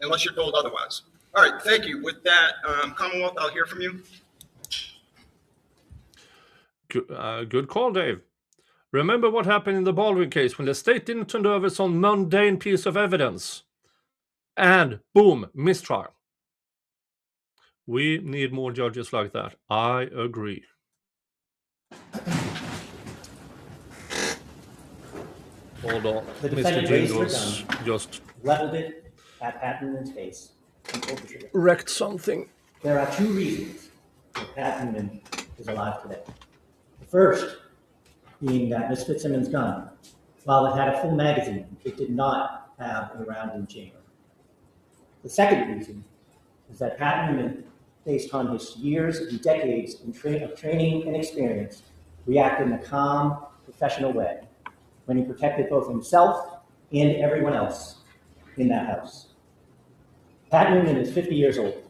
unless you're told otherwise. All right, thank you. With that, Commonwealth, I'll hear from you. Good call, Dave. Remember what happened in the Baldwin case when the state didn't turn over some mundane piece of evidence? And boom, mistrial. We need more judges like that. I agree. Hold on. The Mr. defendant raised her Jingles gun, just leveled it at Pat Newman's face, and pulled the trigger. wrecked something. There are two reasons that Pat Newman is alive today. The first being that Ms. Fitzsimmons' gun, while it had a full magazine, it did not have a round in the chamber. The second reason is that Pat Newman, based on his years and decades of training and experience, reacted in a calm, professional way when he protected both himself and everyone else in that house. Pat Newman is 50 years old.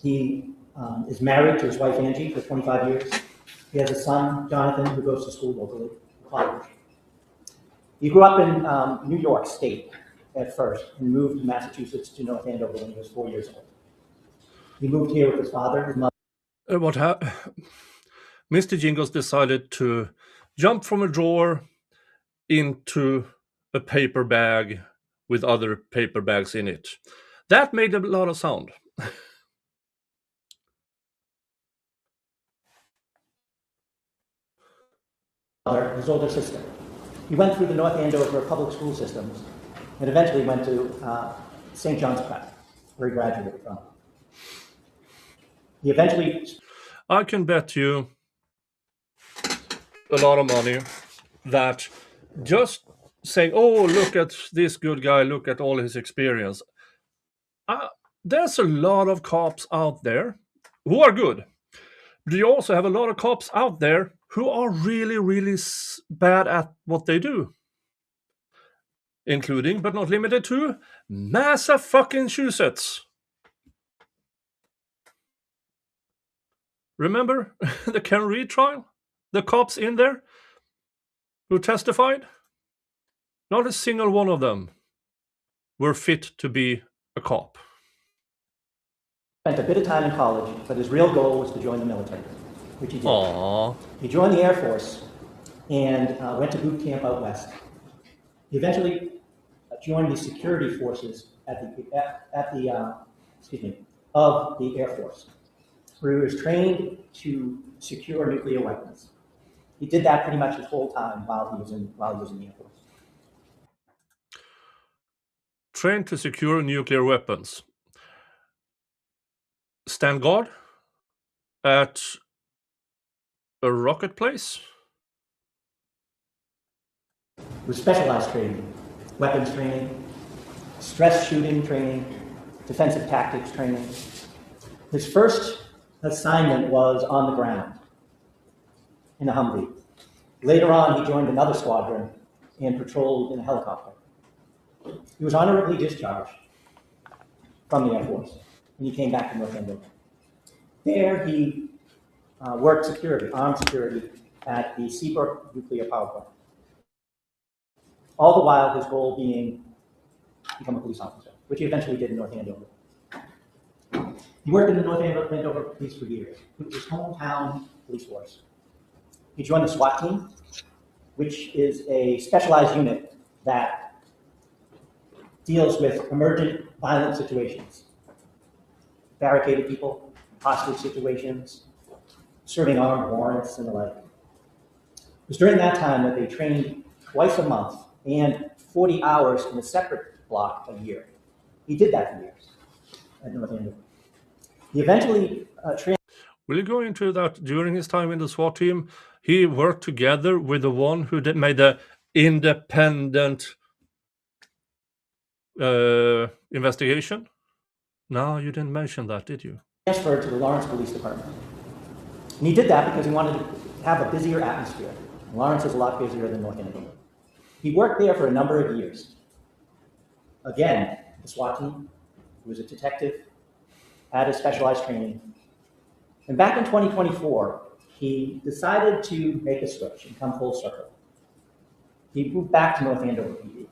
He is married to his wife, Angie, for 25 years. He has a son, Jonathan, who goes to school locally, college. He grew up in New York State at first and moved to Massachusetts to North Andover when he was 4 years old. He moved here with his father, his mother. Mr. Jingles decided to jump from a drawer into a paper bag with other paper bags in it. That made a lot of sound. His older sister. He went through the North Andover public school systems and eventually went to St. John's Prep, where he graduated from. He eventually... I can bet you a lot of money that just saying, oh, look at this good guy, look at all his experience. There's a lot of cops out there who are good. But you also have a lot of cops out there who are really, really bad at what they do. Including, but not limited to, Massachusetts. Remember the Ken Reed trial? The cops in there who testified? Not a single one of them were fit to be a cop. Spent a bit of time in college, but his real goal was to join the military, which he did. Aww. He joined the Air Force and went to boot camp out west. He eventually joined the security forces of the Air Force, where he was trained to secure nuclear weapons. He did that pretty much his whole time while he was in the Air Force. Trained to secure nuclear weapons. Stand guard at a rocket place? With specialized training, weapons training, stress shooting training, defensive tactics training. His first assignment was on the ground in a Humvee. Later on, he joined another squadron and patrolled in a helicopter. He was honorably discharged from the Air Force, and he came back to North Andover. There, he worked armed security at the Seabrook nuclear power plant. All the while, his goal being to become a police officer, which he eventually did in North Andover. He worked in the North Andover police for years. It was his hometown police force. He joined the SWAT team, which is a specialized unit that deals with emergent violent situations, barricaded people, hostage situations, serving armed warrants, and the like. It was during that time that they trained twice a month and 40 hours in a separate block a year. He did that for years at North Andover. He eventually Will you go into that during his time in the SWAT team? He worked together with the one who made the independent investigation? No, you didn't mention that, did you? Transferred to the Lawrence Police Department. And he did that because he wanted to have a busier atmosphere. Lawrence is a lot busier than North Andover. He worked there for a number of years. Again, the SWAT team, he was a detective, had his specialized training. And back in 2024, he decided to make a switch and come full circle. He moved back to North Andover PD.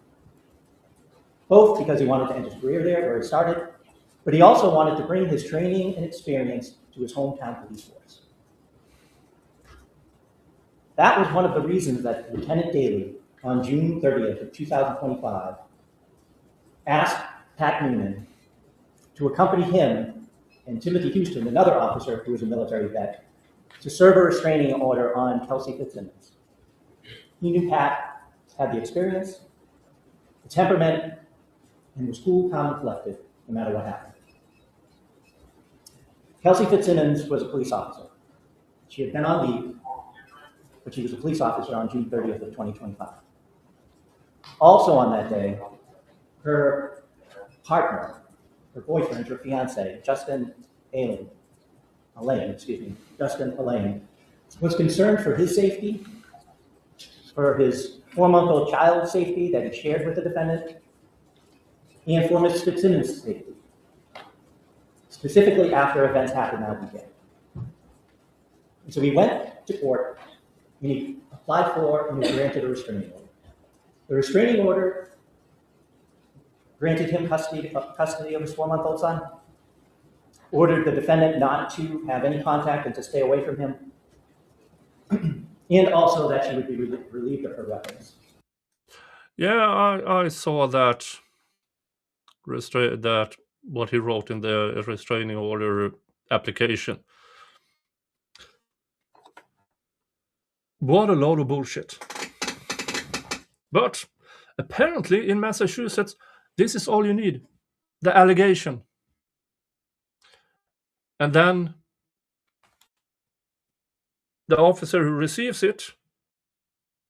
both because he wanted to end his career there where he started, but he also wanted to bring his training and experience to his hometown police force. That was one of the reasons that Lieutenant Daley, on June 30th of 2025, asked Pat Newman to accompany him and Timothy Houston, another officer who was a military vet, to serve a restraining order on Kelsey Fitzsimmons. He knew Pat had the experience, the temperament, and was cool, calm, and collected, no matter what happened. Kelsey Fitzsimmons was a police officer. She had been on leave, but she was a police officer on June 30th of 2025. Also on that day, her partner, her boyfriend, her fiance, Justin Allain, was concerned for his safety, for his 4-month-old child's safety that he shared with the defendant, and for Ms. Fitzsimmons' safety, specifically after events happened that weekend. And so he went to court and he applied for and was granted a restraining order. The restraining order granted him custody of his 4-month-old son, ordered the defendant not to have any contact and to stay away from him, and also that she would be relieved of her weapons. Yeah, I saw that what he wrote in the restraining order application. What a load of bullshit. But apparently in Massachusetts, this is all you need. The allegation. And then the officer who receives it,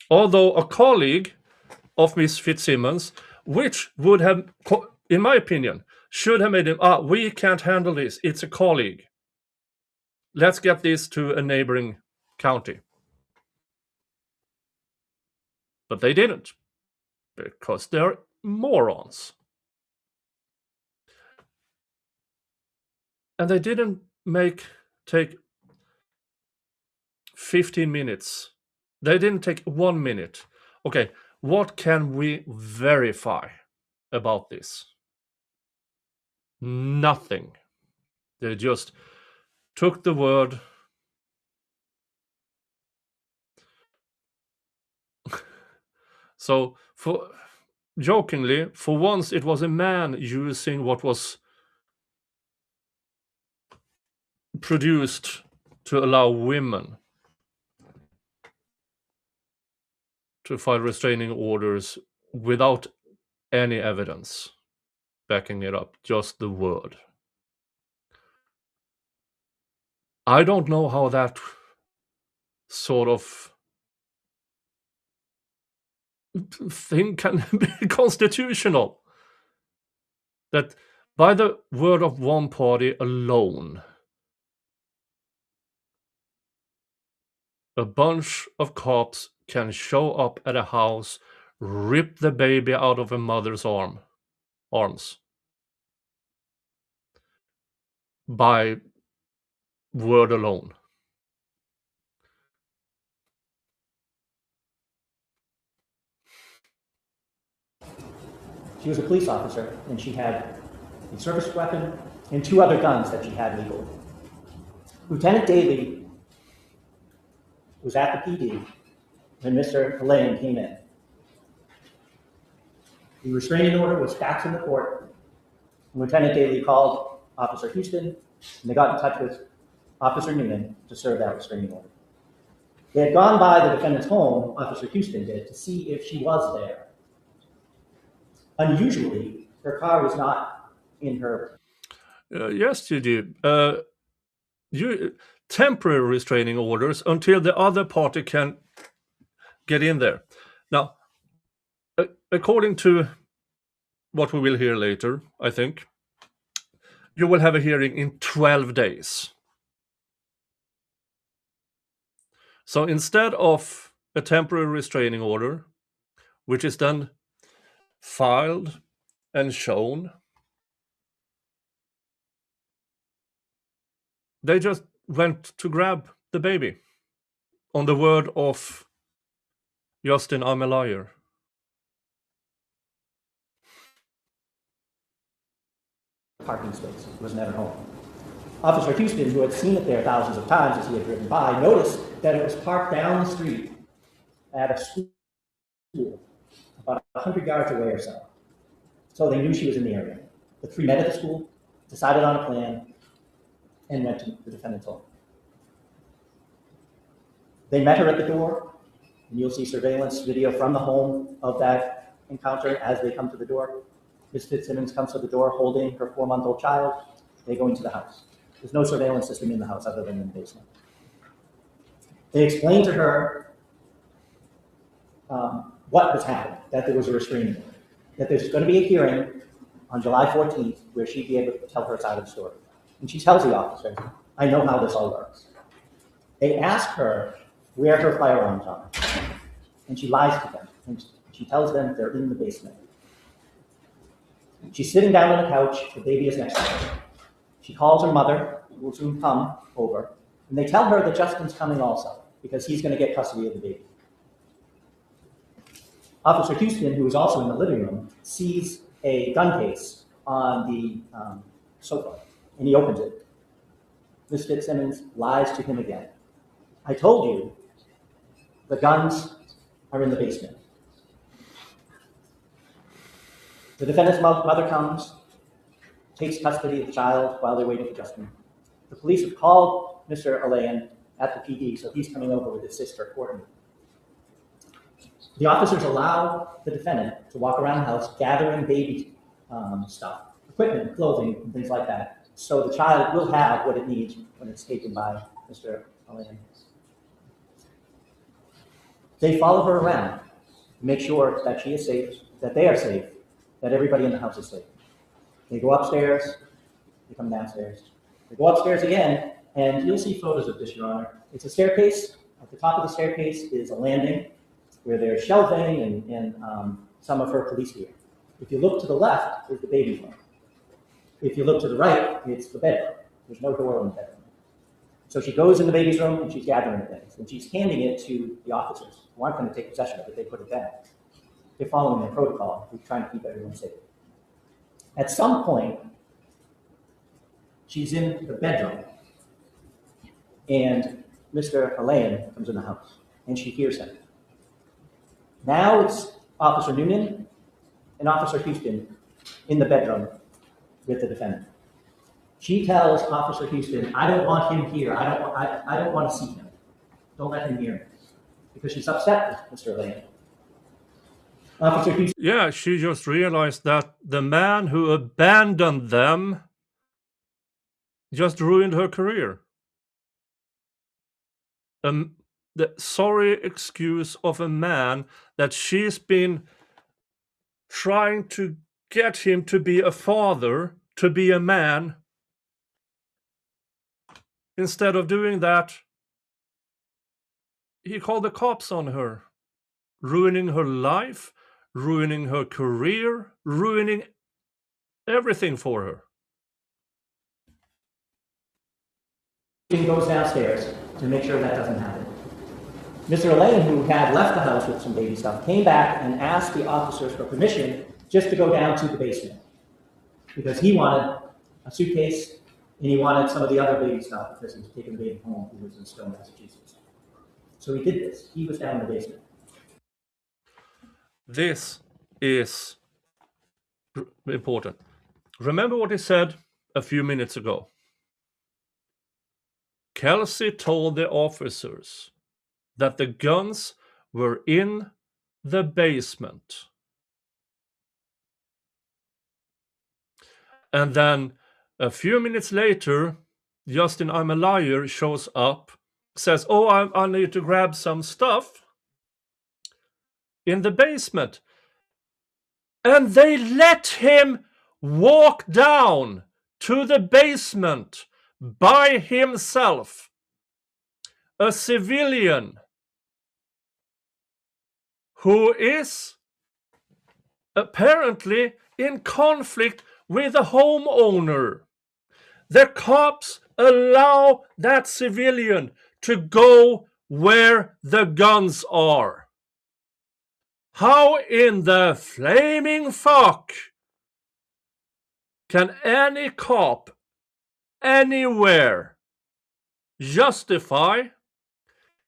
although a colleague of Miss Fitzsimmons, which would have, in my opinion, should have made him, we can't handle this. It's a colleague. Let's get this to a neighboring county. But they didn't, because they're morons. And they didn't take 15 minutes. They didn't take 1 minute. Okay, what can we verify about this? Nothing. They just took the word. So, jokingly, for once it was a man using what was produced to allow women to file restraining orders without any evidence backing it up, just the word. I don't know how that sort of thing can be constitutional. That by the word of one party alone, a bunch of cops can show up at a house, rip the baby out of a mother's arms by word alone. She was a police officer, and she had a service weapon and 2 other guns that she had legally. Lieutenant Daley was at the PD when Mr. Allain came in. The restraining order was faxed in the court, and Lieutenant Daley called Officer Houston, and they got in touch with Officer Newman to serve that restraining order. They had gone by the defendant's home, Officer Houston did, to see if she was there. Unusually, her car was not in her. Yes, you do. Temporary restraining orders until the other party can get in there. Now, according to what we will hear later, I think, you will have a hearing in 12 days. So instead of a temporary restraining order, which is then filed and shown, they just went to grab the baby on the word of Justin, I'm a liar. parking space. It was never home. Officer Houston, who had seen it there thousands of times as he had driven by, noticed that it was parked down the street at a school about 100 yards away or so. So they knew she was in the area. The three met at the school, decided on a plan, and went to the defendant's home. They met her at the door, and you'll see surveillance video from the home of that encounter as they come to the door. Ms. Fitzsimmons comes to the door holding her 4-month-old child. They go into the house. There's no surveillance system in the house other than in the basement. They explained to her what was happening, that there was a restraining order, that there's going to be a hearing on July 14th where she'd be able to tell her side of the story. And she tells the officer, I know how this all works. They ask her where her firearms are, and she lies to them. And she tells them they're in the basement. She's sitting down on a couch, the baby is next to her. She calls her mother, who will soon come over, and they tell her that Justin's coming also, because he's going to get custody of the baby. Officer Houston, who is also in the living room, sees a gun case on the sofa, and he opens it. Ms. Fitzsimmons lies to him again. I told you the guns are in the basement. The defendant's mother comes, takes custody of the child while they're waiting for Justin. The police have called Mr. Alain at the PD, so he's coming over with his sister, Courtney. The officers allow the defendant to walk around the house gathering baby stuff, equipment, clothing, and things like that, so the child will have what it needs when it's taken by Mr. Alain. They follow her around to make sure that she is safe, that they are safe, that everybody in the house is safe. They go upstairs, they come downstairs. They go upstairs again, and you'll see photos of this, Your Honor. It's a staircase. At the top of the staircase is a landing where there's shelving and some of her police gear. If you look to the left, is the baby room. If you look to the right, it's the bedroom. There's no door in the bedroom. So she goes in the baby's room and she's gathering things, and she's handing it to the officers who aren't going to take possession of it. They put it down. They're following their protocol. They're trying to keep everyone safe. At some point, she's in the bedroom, and Mr. Alain comes in the house, and she hears him. Now it's Officer Newman and Officer Houston in the bedroom with the defendant. She tells Officer Houston, I don't want him here. I don't want to see him. Don't let him hear me. Because she's upset with Mr. Alain. Officer Houston. Yeah, she just realized that the man who abandoned them just ruined her career. The sorry excuse of a man that she's been trying to get him to be a father, to be a man. Instead of doing that, he called the cops on her, ruining her life, ruining her career, ruining everything for her. He goes downstairs to make sure that doesn't happen. Mr. Alain, who had left the house with some baby stuff, came back and asked the officers for permission just to go down to the basement because he wanted a suitcase and he wanted some of the other baby stuff because he was taking the baby home. He was in Stowe, Massachusetts. So he did this. He was down in the basement. This is important. Remember what he said a few minutes ago. Kelsey told the officers that the guns were in the basement. And then a few minutes later, Justin I'm a Liar shows up, says, oh, I need to grab some stuff in the basement. And they let him walk down to the basement by himself. A civilian who is apparently in conflict with the homeowner. The cops allow that civilian to go where the guns are. How in the flaming fuck Can any cop anywhere justify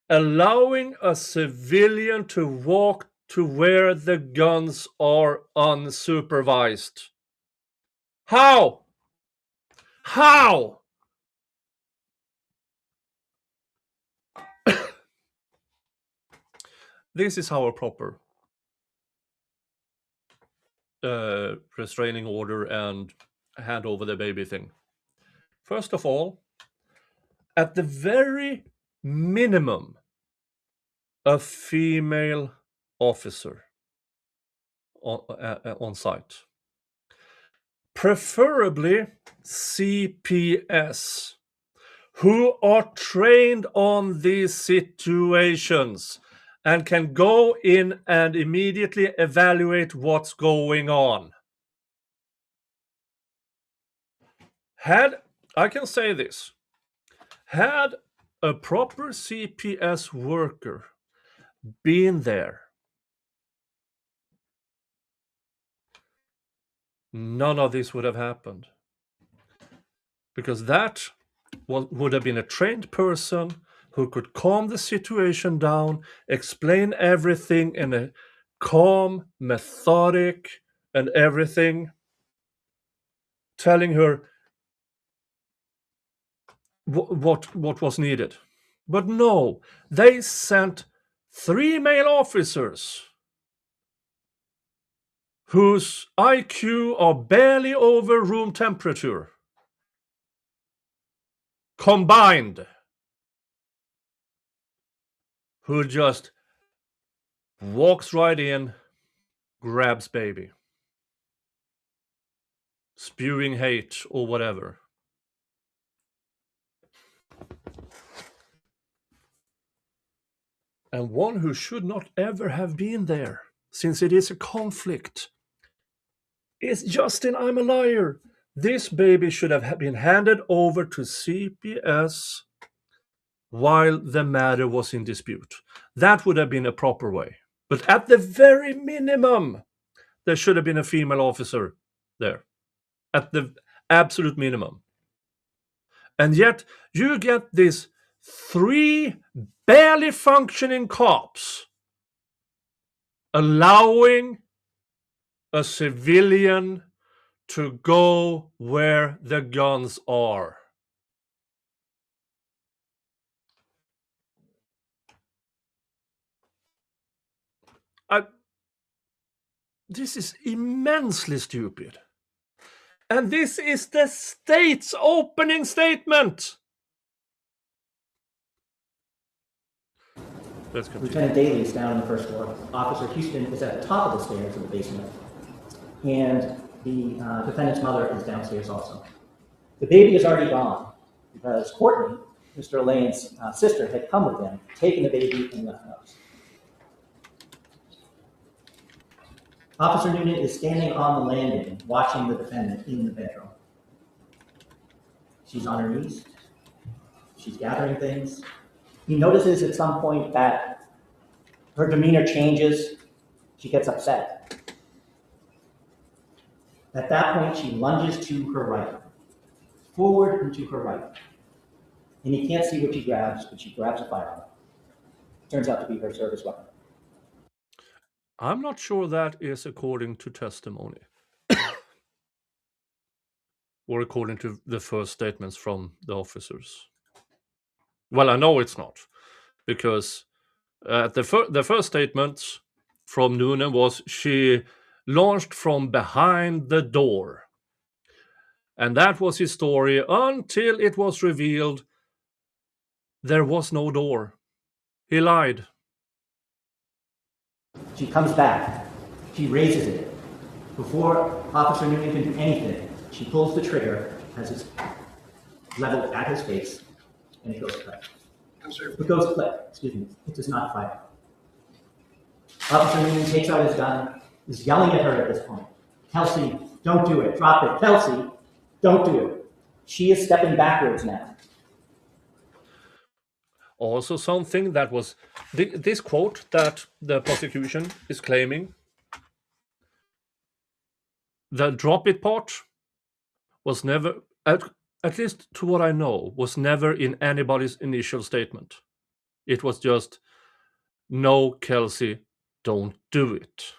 allowing a civilian to walk to where the guns are unsupervised? How? How? This is how a proper restraining order and hand over the baby thing. First of all, at the very minimum, a female officer on site. Preferably CPS, who are trained on these situations and can go in and immediately evaluate what's going on. I can say this, had a proper CPS worker been there, none of this would have happened. Because that would have been a trained person who could calm the situation down, explain everything in a calm, methodic, and everything, telling her what was needed. But no, they sent 3 male officers whose IQ are barely over room temperature, combined, who just walks right in, grabs baby, spewing hate or whatever. And one who should not ever have been there, since it is a conflict, is Justin, I'm a liar. This baby should have been handed over to CPS while the matter was in dispute. That would have been a proper way. But at the very minimum, there should have been a female officer there. At the absolute minimum. And yet, you get these 3 barely functioning cops allowing a civilian to go where the guns are. This is immensely stupid. And this is the state's opening statement. Let's continue. Lieutenant Daly is down on the first floor. Officer Houston is at the top of the stairs in the basement. And the defendant's mother is downstairs also. The baby is already gone because Courtney, Mr. Elaine's sister, had come with them, taken the baby, and left the house. Officer Newman is standing on the landing, watching the defendant in the bedroom. She's on her knees. She's gathering things. He notices at some point that her demeanor changes. She gets upset. At that point, she lunges to her right, forward and to her right. And he can't see what she grabs, but she grabs a firearm. Turns out to be her service weapon. I'm not sure that is according to testimony. Or according to the first statements from the officers. Well, I know it's not. Because the first statement from Newman was she launched from behind the door. And that was his story until it was revealed there was no door. He lied. She comes back. She raises it. Before Officer Newman can do anything, she pulls the trigger, has it leveled at his face, and it goes click. It goes click. Excuse me. It does not fire. Officer Newman takes out his gun, is yelling at her at this point. Kelsey, don't do it. Drop it. Kelsey, don't do it. She is stepping backwards now. Also something that was this quote that the prosecution is claiming, the drop it part was never, at least to what I know, was never in anybody's initial statement. It was just, no, Kelsey, don't do it.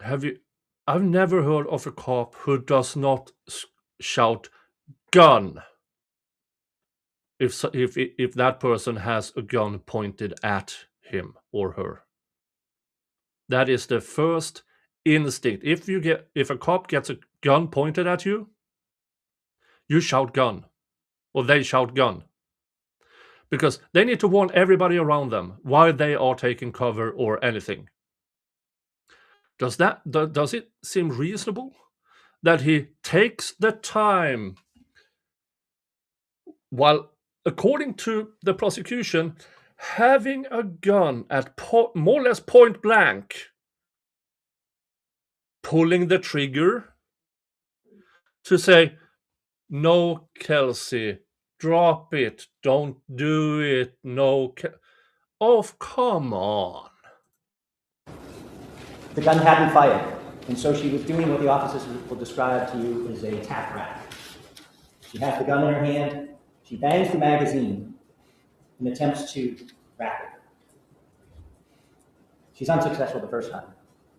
I've never heard of a cop who does not shout gun if that person has a gun pointed at him or her. That is the first instinct. If a cop gets a gun pointed at you, you shout gun, or they shout gun, because they need to warn everybody around them while they are taking cover or anything. Does it seem reasonable that he takes the time, while, according to the prosecution, having a gun at more or less point blank, pulling the trigger to say, no, Kelsey, drop it, don't do it, no, come on. The gun hadn't fired, and so she was doing what the officers will describe to you as a tack rack. She has the gun in her hand, she bangs the magazine and attempts to rack it. She's unsuccessful the first time.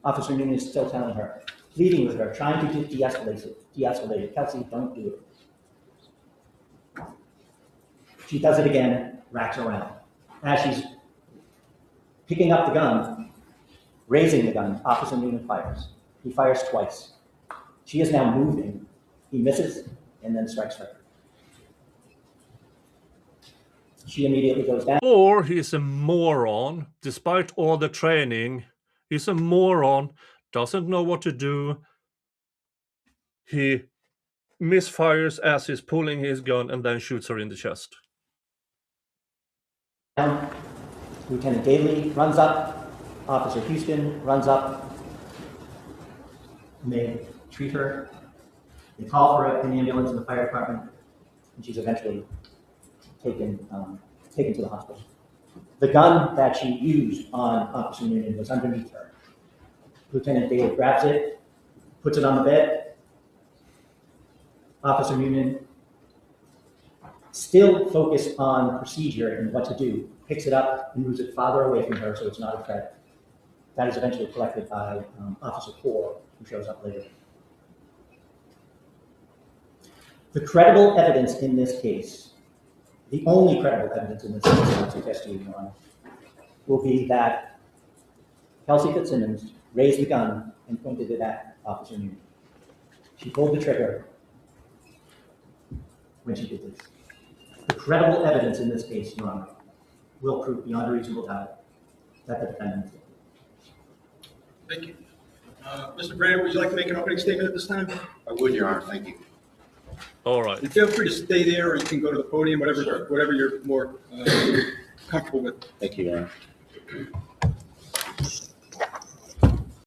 Officer Newman is still telling her, pleading with her, trying to de-escalate it. Kelsey, don't do it. She does it again, racks around. As she's picking up the gun, raising the gun, Officer Newman fires. He fires twice. She is now moving. He misses and then strikes her. She immediately goes down. Or he's a moron, despite all the training. He's a moron, doesn't know what to do. He misfires as he's pulling his gun and then shoots her in the chest. Lieutenant Daly runs up. Officer Houston runs up. And they treat her. They call for an ambulance in the fire department, and she's eventually taken to the hospital. The gun that she used on Officer Newman was underneath her. Lieutenant Daly grabs it, puts it on the bed. Officer Newman, still focused on procedure and what to do, picks it up and moves it farther away from her so it's not a threat. That is eventually collected by Officer Poor, who shows up later. The credible evidence in this case, the only credible evidence in this case, I would suggest to you, Your Honor, will be that Kelsey Fitzsimmons raised the gun and pointed it at Officer Newman. She pulled the trigger when she did this. The credible evidence in this case, Your Honor, will prove beyond a reasonable doubt that the defendant is guilty. Thank you. Mr. Brand, would you like to make an opening statement at this time? I would, Your Honor. Thank you. All right. And feel free to stay there, or you can go to the podium, whatever, Sure. whatever you're more comfortable with. Thank you, Your Honor.